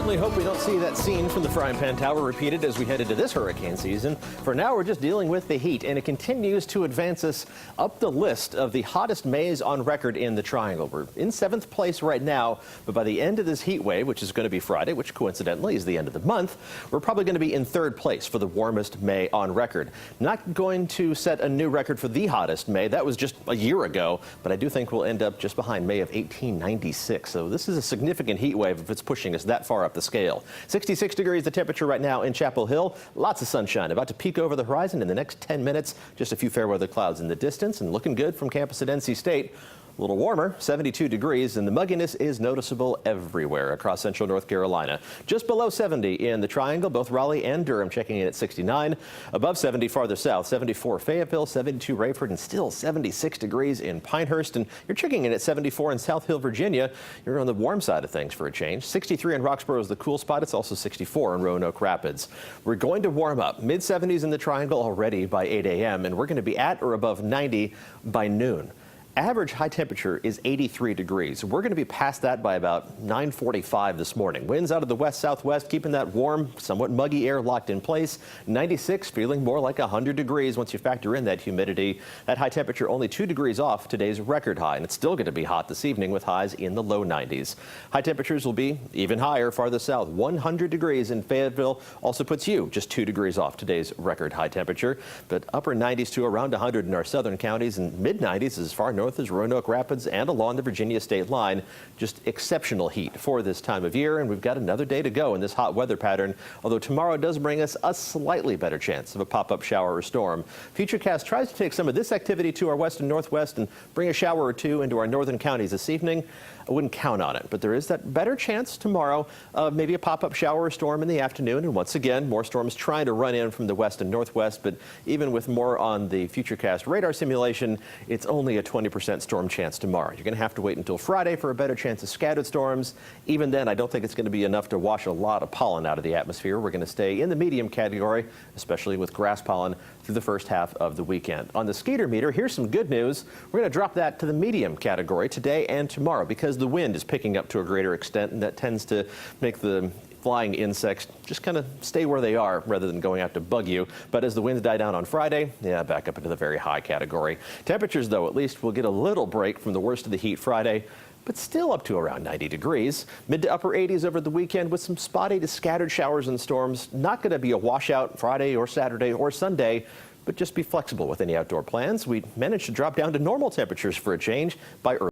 certainly hope we don't see that scene from the frying pan tower repeated as we head into this hurricane season. For now, we're just dealing with the heat, and it continues to advance us up the list of the hottest Mays on record in the Triangle. We're in 7th place right now, but by the end of this heat wave, which is going to be Friday, which coincidentally is the end of the month, we're probably going to be in 3rd place for the warmest May on record. Not going to set a new record for the hottest May. That was just a year ago, but I do think we'll end up just behind May of 1896. So this is a significant heat wave if it's pushing us that far up the scale. 66 degrees the temperature right now in Chapel Hill. Lots of sunshine about to peek over the horizon in the next 10 minutes. Just a few fair weather clouds in the distance and looking good from campus at NC State. A little warmer, 72 degrees, and the mugginess is noticeable everywhere across central North Carolina. Just below 70 in the Triangle, both Raleigh and Durham checking in at 69. Above 70 farther south, 74 Fayetteville, 72 Rayford, and still 76 degrees in Pinehurst. And you're checking in at 74 in South Hill, Virginia. You're on the warm side of things for a change. 63 in Roxborough is the cool spot. It's also 64 in Roanoke Rapids. We're going to warm up. Mid-70s in the Triangle already by 8 a.m., and we're going to be at or above 90 by noon. Average high temperature is 83 degrees. We're going to be past that by about 9:45 this morning. Winds out of the west-southwest, keeping that warm, somewhat muggy air locked in place. 96, feeling more like 100 degrees once you factor in that humidity. That high temperature only 2 degrees off today's record high, and it's still going to be hot this evening with highs in the low 90s. High temperatures will be even higher farther south. 100 degrees in Fayetteville also puts you just 2 degrees off today's record high temperature, but upper 90s to around 100 in our southern counties, and mid-90s as far north as Roanoke Rapids and along the Virginia state line. Just exceptional heat for this time of year, and we've got another day to go in this hot weather pattern, although tomorrow does bring us a slightly better chance of a pop-up shower or storm. Futurecast tries to take some of this activity to our west and northwest and bring a shower or two into our northern counties this evening. I wouldn't count on it, but there is that better chance tomorrow of maybe a pop-up shower or storm in the afternoon. And once again, more storms trying to run in from the west and northwest, but even with more on the Futurecast radar simulation, it's only a 20% storm chance tomorrow. You're going to have to wait until Friday for a better chance of scattered storms. Even then, I don't think it's going to be enough to wash a lot of pollen out of the atmosphere. We're going to stay in the medium category, especially with grass pollen through the first half of the weekend. On the Skeeter meter, here's some good news. We're going to drop that to the medium category today and tomorrow because the wind is picking up to a greater extent, and that tends to make the flying insects just kind of stay where they are rather than going out to bug you. But as the winds die down on Friday, yeah, back up into the very high category. Temperatures, though, at least we'll get a little break from the worst of the heat Friday, but still up to around 90 degrees. Mid to upper 80s over the weekend with some spotty to scattered showers and storms. Not going to be a washout Friday or Saturday or Sunday, but just be flexible with any outdoor plans. We managed to drop down to normal temperatures for a change by early.